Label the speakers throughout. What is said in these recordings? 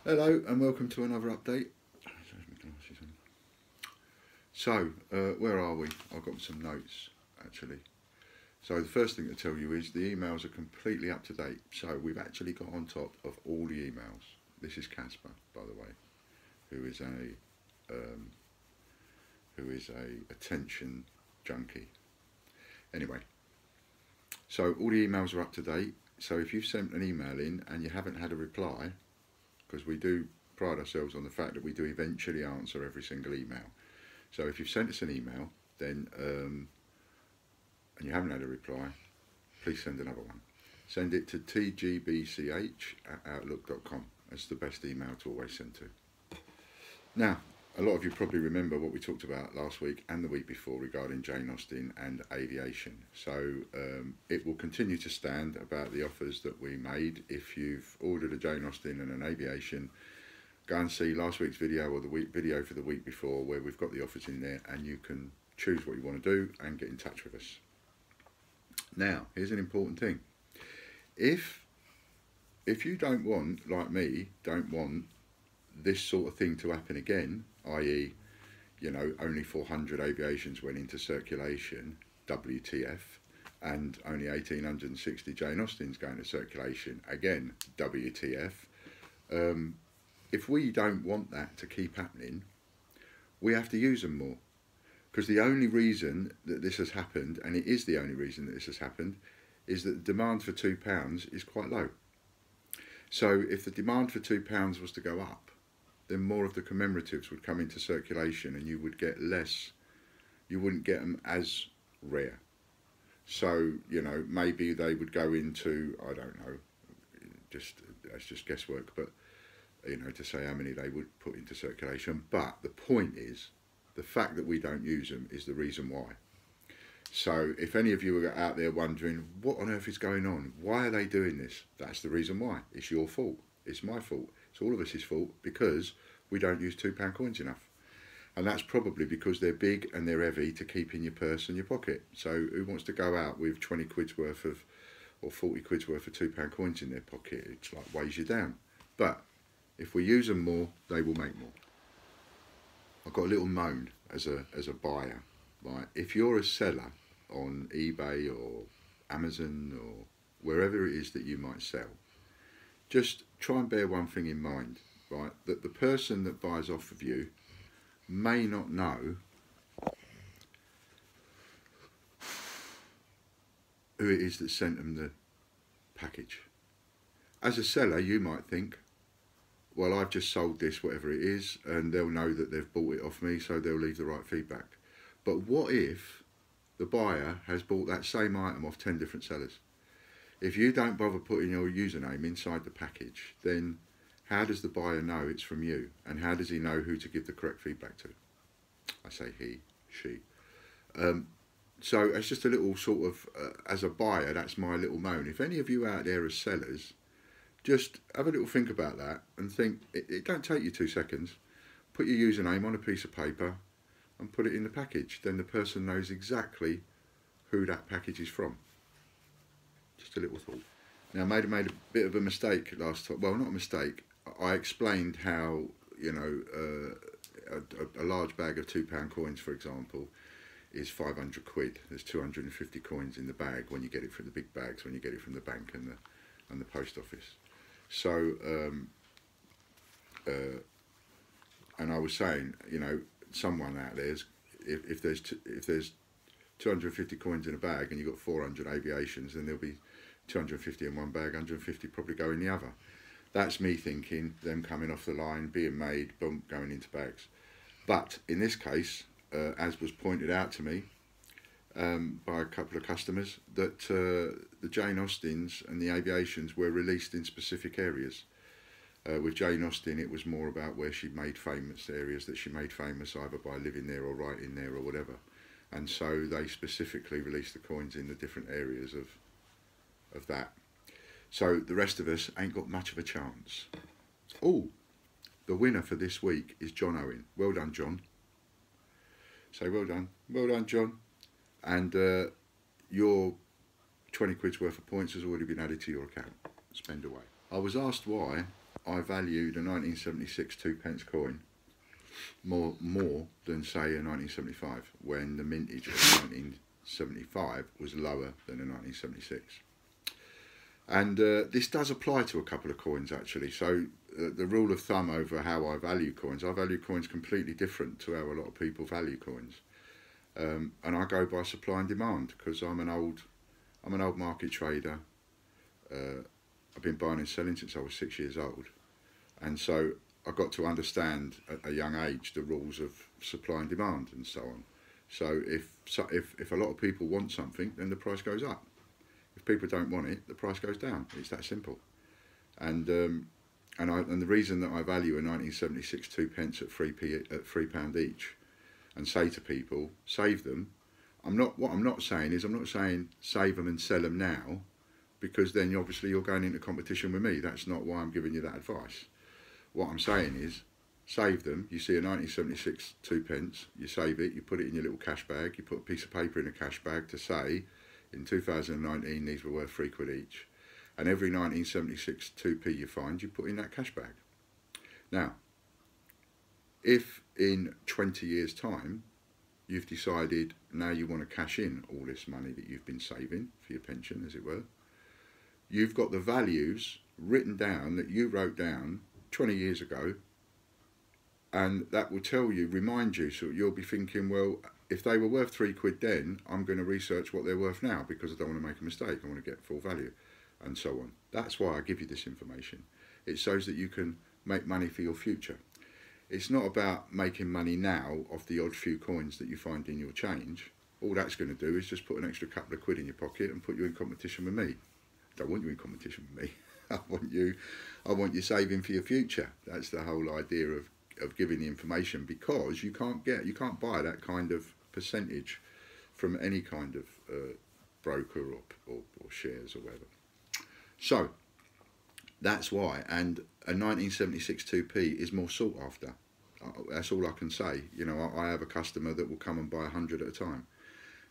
Speaker 1: Hello and welcome to another update. So, where are we? I've got some notes actually. So the first thing to tell you is the emails are completely up to date. So we've actually got on top of all the emails. This is Casper, by the way, who is a attention junkie. Anyway, so all the emails are up to date. So if you've sent an email in and you haven't had a reply, because we do pride ourselves on the fact that we do eventually answer every single email. So if you've sent us an email, then and you haven't had a reply, please send another one. Send it to tgbch@outlook.com. That's the best email to always send to. Now, a lot of you probably remember what we talked about last week and the week before regarding Jane Austen and Aviation. So it will continue to stand about the offers that we made. If you've ordered a Jane Austen and an Aviation, go and see last week's video or the video for the week before, where we've got the offers in there and you can choose what you want to do and get in touch with us. Now, here's an important thing. If you don't want, like me, don't want this sort of thing to happen again, i.e., you know, only 400 Aviations went into circulation, WTF, and only 1,860 Jane Austens going to circulation, again, WTF. If we don't want that to keep happening, we have to use them more. Because the only reason that this has happened, and it is the only reason that this has happened, is that the demand for £2 is quite low. So if the demand for £2 was to go up, then more of the commemoratives would come into circulation and you would get less, you wouldn't get them as rare. So, you know, maybe they would go into, I don't know, that's just guesswork, but, you know, to say how many they would put into circulation. But the point is, the fact that we don't use them is the reason why. So if any of you are out there wondering, what on earth is going on? Why are they doing this? That's the reason why. It's your fault. It's my fault. It's all of us' fault, because we don't use £2 coins enough. And that's probably because they're big and they're heavy to keep in your purse and your pocket. So who wants to go out with 20 quid's worth of, or 40 quid's worth of £2 coins in their pocket? It's like weighs you down. But if we use them more, they will make more. I've got a little moan as a buyer. Right? If you're a seller on eBay or Amazon or wherever it is that you might sell, just try and bear one thing in mind, right? That the person that buys off of you may not know who it is that sent them the package. As a seller, you might think, well, I've just sold this, whatever it is, and they'll know that they've bought it off me, so they'll leave the right feedback. But what if the buyer has bought that same item off 10 different sellers? If you don't bother putting your username inside the package, then how does the buyer know it's from you? And how does he know who to give the correct feedback to? I say he, she. So it's just a little sort of, as a buyer, that's my little moan. If any of you out there are sellers, just have a little think about that and think, it don't take you 2 seconds. Put your username on a piece of paper and put it in the package. Then the person knows exactly who that package is from. Just a little thought. Now, I made a bit of a mistake last time. Well, not a mistake. I explained how, you know, a large bag of £2 coins, for example, is 500 quid. There's 250 coins in the bag when you get it from the big bags, when you get it from the bank and the post office. So, and I was saying, you know, someone out there's, if there's 250 coins in a bag and you've got 400 Aviations, then there'll be 250 in one bag, 150 probably go in the other. That's me thinking, them coming off the line, being made, boom, going into bags. But in this case, as was pointed out to me by a couple of customers, that the Jane Austens and the Aviations were released in specific areas. With Jane Austen, it was more about where she made famous, areas that she made famous either by living there or writing there or whatever. And so they specifically released the coins in the different areas of that. So the rest of us ain't got much of a chance. Oh, the winner for this week is John Owen. Well done, John. Say well done. Well done, John. And your 20 quid's worth of points has already been added to your account. Spend away. I was asked why I value the 1976 2p coin more than say a 1975, when the mintage of 1975 was lower than a 1976. And this does apply to a couple of coins actually. So the rule of thumb over how I value coins completely different to how a lot of people value coins. And I go by supply and demand, because I'm an old market trader. I've been buying and selling since I was 6 years old, and so I got to understand at a young age the rules of supply and demand and so on. So if a lot of people want something, then the price goes up. If people don't want it, the price goes down. It's that simple. And the reason that I value a 1976 2p at £3 each, and say to people, save them. What I'm not saying is, I'm not saying save them and sell them now, because then obviously you're going into competition with me. That's not why I'm giving you that advice. What I'm saying is, save them. You see a 1976 2p, you save it, you put it in your little cash bag, you put a piece of paper in a cash bag to say, in 2019 these were worth £3 each. And every 1976 2p you find, you put in that cash bag. Now, if in 20 years' time you've decided now you want to cash in all this money that you've been saving for your pension, as it were, you've got the values written down that you wrote down 20 years ago, and that will tell you, remind you, so you'll be thinking, well, if they were worth £3 then, I'm going to research what they're worth now, because I don't want to make a mistake, I want to get full value, and so on. That's why I give you this information. It shows that you can make money for your future. It's not about making money now off the odd few coins that you find in your change. All that's going to do is just put an extra couple of quid in your pocket and put you in competition with me. I don't want you in competition with me. I want you saving for your future. That's the whole idea of giving the information, because you can't buy that kind of percentage from any kind of broker or shares or whatever. So that's why, and a 1976 2p is more sought after. That's all I can say. You know, I have a customer that will come and buy 100 at a time.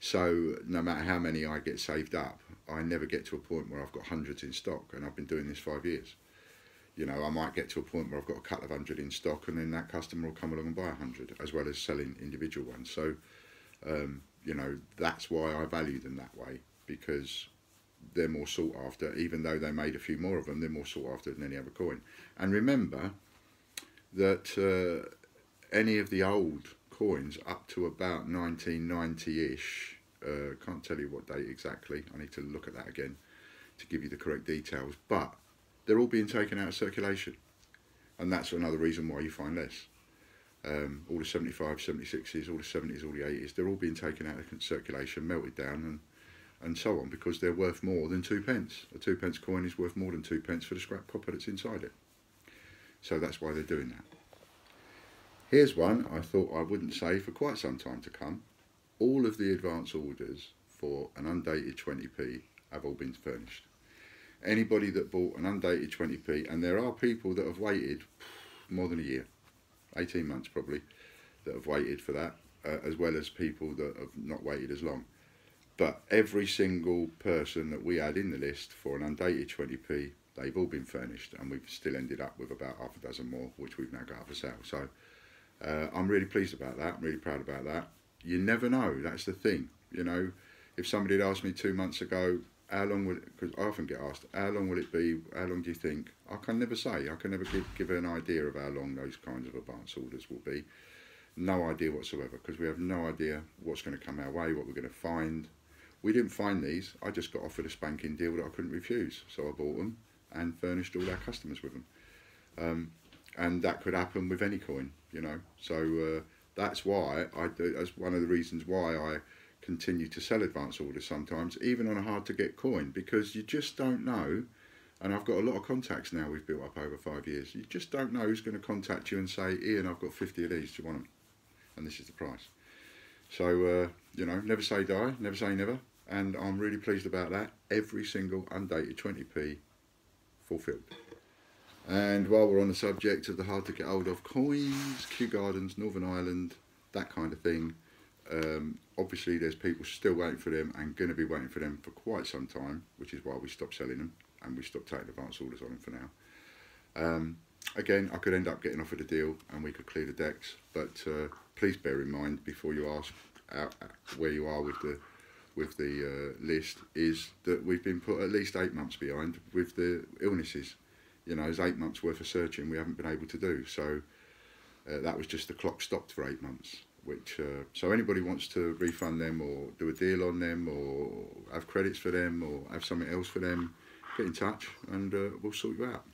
Speaker 1: So no matter how many I get saved up, I never get to a point where I've got hundreds in stock, and I've been doing this 5 years. You know, I might get to a point where I've got a couple of hundred in stock, and then that customer will come along and buy 100, as well as selling individual ones. So, you know, that's why I value them that way, because they're more sought after. Even though they made a few more of them, they're more sought after than any other coin. And remember that any of the old coins up to about 1990-ish, can't tell you what date exactly, I need to look at that again to give you the correct details, but they're all being taken out of circulation, and that's another reason why you find less. All the 75s, 76s, all the 70s, all the 80s, they're all being taken out of circulation, melted down, and so on, because they're worth more than 2p. A 2p coin is worth more than 2p for the scrap copper that's inside it. So that's why they're doing that. Here's one I thought I wouldn't say for quite some time to come. All of the advance orders for an undated 20p have all been furnished. Anybody that bought an undated 20p, and there are people that have waited more than a year, 18 months probably, that have waited for that, as well as people that have not waited as long. But every single person that we had in the list for an undated 20p, they've all been furnished, and we've still ended up with about half a dozen more, which we've now got up for sale. So I'm really pleased about that. I'm really proud about that. You never know. That's the thing. You know, if somebody had asked me 2 months ago, how long will it, because I often get asked, how long will it be? How long do you think? I can never say. I can never give an idea of how long those kinds of advance orders will be. No idea whatsoever, because we have no idea what's going to come our way, what we're going to find. We didn't find these. I just got offered a spanking deal that I couldn't refuse, so I bought them and furnished all our customers with them. And that could happen with any coin, you know. So that's why I do. That's one of the reasons why I continue to sell advance orders sometimes, even on a hard to get coin, because you just don't know. And I've got a lot of contacts now we've built up over 5 years. You just don't know who's going to contact you and say, Ian, I've got 50 of these, do you want them? And this is the price. So, you know, never say die, never say never. And I'm really pleased about that. Every single undated 20p fulfilled. And while we're on the subject of the hard to get hold of coins, Kew Gardens, Northern Ireland, that kind of thing, obviously there's people still waiting for them and going to be waiting for them for quite some time, which is why we stopped selling them and we stopped taking advance orders on them for now. Again, I could end up getting offered a deal and we could clear the decks, but please bear in mind before you ask where you are with the list, is that we've been put at least 8 months behind with the illnesses. You know, there's 8 months worth of searching we haven't been able to do. So that was just the clock stopped for 8 months. Which so anybody wants to refund them or do a deal on them or have credits for them or have something else for them, get in touch and we'll sort you out.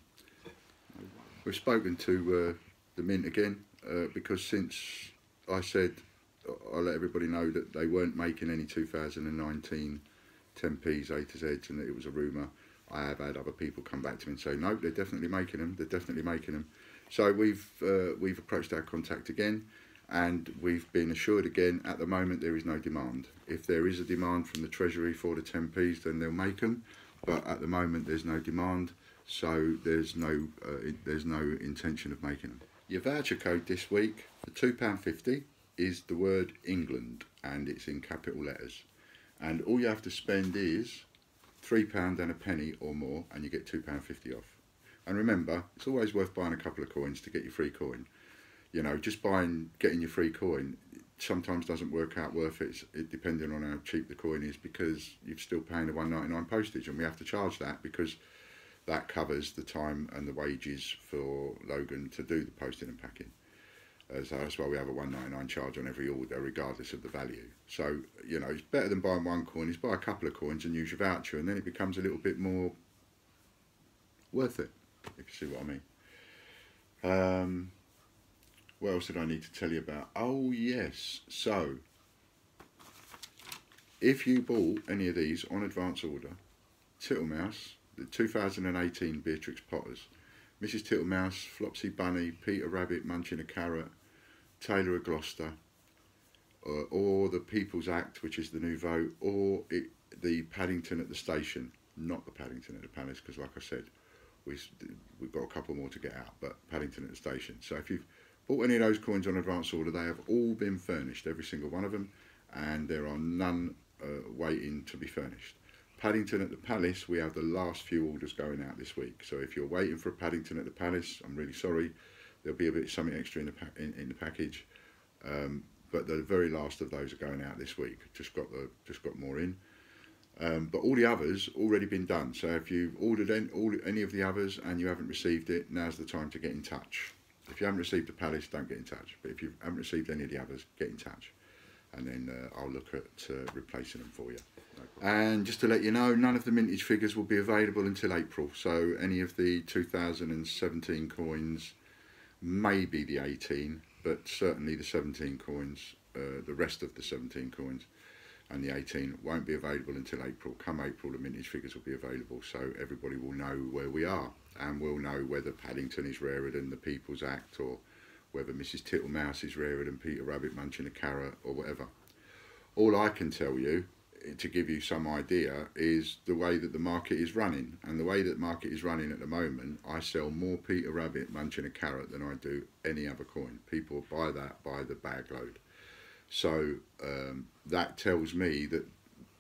Speaker 1: We've spoken to the Mint again because since I said I'll let everybody know that they weren't making any 2019 10p's A to Z's and that it was a rumour, I have had other people come back to me and say no, they're definitely making them, they're definitely making them. So we've approached our contact again. And we've been assured again, at the moment there is no demand. If there is a demand from the Treasury for the 10p's, then they'll make them. But at the moment there's no demand, so there's no intention of making them. Your voucher code this week for £2.50 is the word England, and it's in capital letters. And all you have to spend is £3 and a penny or more, and you get £2.50 off. And remember, it's always worth buying a couple of coins to get your free coin. You know, just getting your free coin sometimes doesn't work out worth it, depending on how cheap the coin is, because you're still paying the £1.99 postage, and we have to charge that because that covers the time and the wages for Logan to do the posting and packing. So that's why we have a £1.99 charge on every order, regardless of the value. So, you know, it's better than buying one coin, is buy a couple of coins and use your voucher, and then it becomes a little bit more worth it, if you see what I mean. What else did I need to tell you about? Oh yes, so if you bought any of these on advance order, Tittlemouse, the 2018 Beatrix Potters, Mrs Tittlemouse, Flopsy Bunny, Peter Rabbit munching a carrot, Taylor of Gloucester, or the People's Act, which is the new vote, or the Paddington at the station, not the Paddington at the Palace, because like I said, we've got a couple more to get out, but Paddington at the station. So if you've bought any of those coins on advance order, they have all been furnished, every single one of them, and there are none waiting to be furnished. Paddington at the Palace, we have the last few orders going out this week. So if you're waiting for a Paddington at the Palace, I'm really sorry. There'll be a bit something extra in the package, but the very last of those are going out this week. Just got more in. But all the others already been done. So if you've ordered any of the others and you haven't received it, now's the time to get in touch. If you haven't received the Palace, don't get in touch. But if you haven't received any of the others, get in touch. And then I'll look at replacing them for you. No and just to let you know, none of the mintage figures will be available until April. So any of the 2017 coins, maybe the 18, but certainly the 17 coins, the rest of the 17 coins and the 18 won't be available until April. Come April, the mintage figures will be available, so everybody will know where we are, and we'll know whether Paddington is rarer than the People's Act, or whether Mrs Tittlemouse is rarer than Peter Rabbit munching a carrot, or whatever. All I can tell you, to give you some idea, is the way that the market is running. And the way that the market is running at the moment, I sell more Peter Rabbit munching a carrot than I do any other coin. People buy that by the bag load. So that tells me that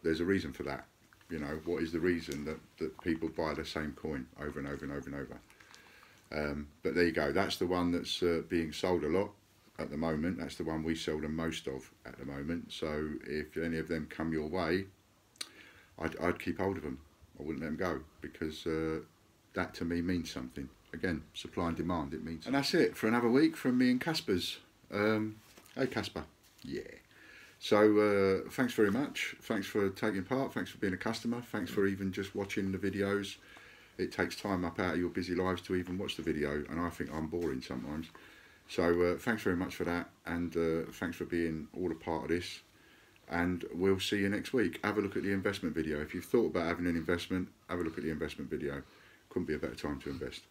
Speaker 1: there's a reason for that. You know, what is the reason that people buy the same coin over and over and over and over? But there you go. That's the one that's being sold a lot at the moment. That's the one we sell the most of at the moment. So if any of them come your way, I'd keep hold of them. I wouldn't let them go, because that to me means something. Again, supply and demand, it means. And that's it for another week from me and Casper's. Hey Casper. Yeah. So thanks very much. Thanks for taking part. Thanks for being a customer. Thanks for even just watching the videos. It takes time up out of your busy lives to even watch the video, and I think I'm boring sometimes. So thanks very much for that, and thanks for being all a part of this. And we'll see you next week. Have a look at the investment video. If you've thought about having an investment, have a look at the investment video. Couldn't be a better time to invest.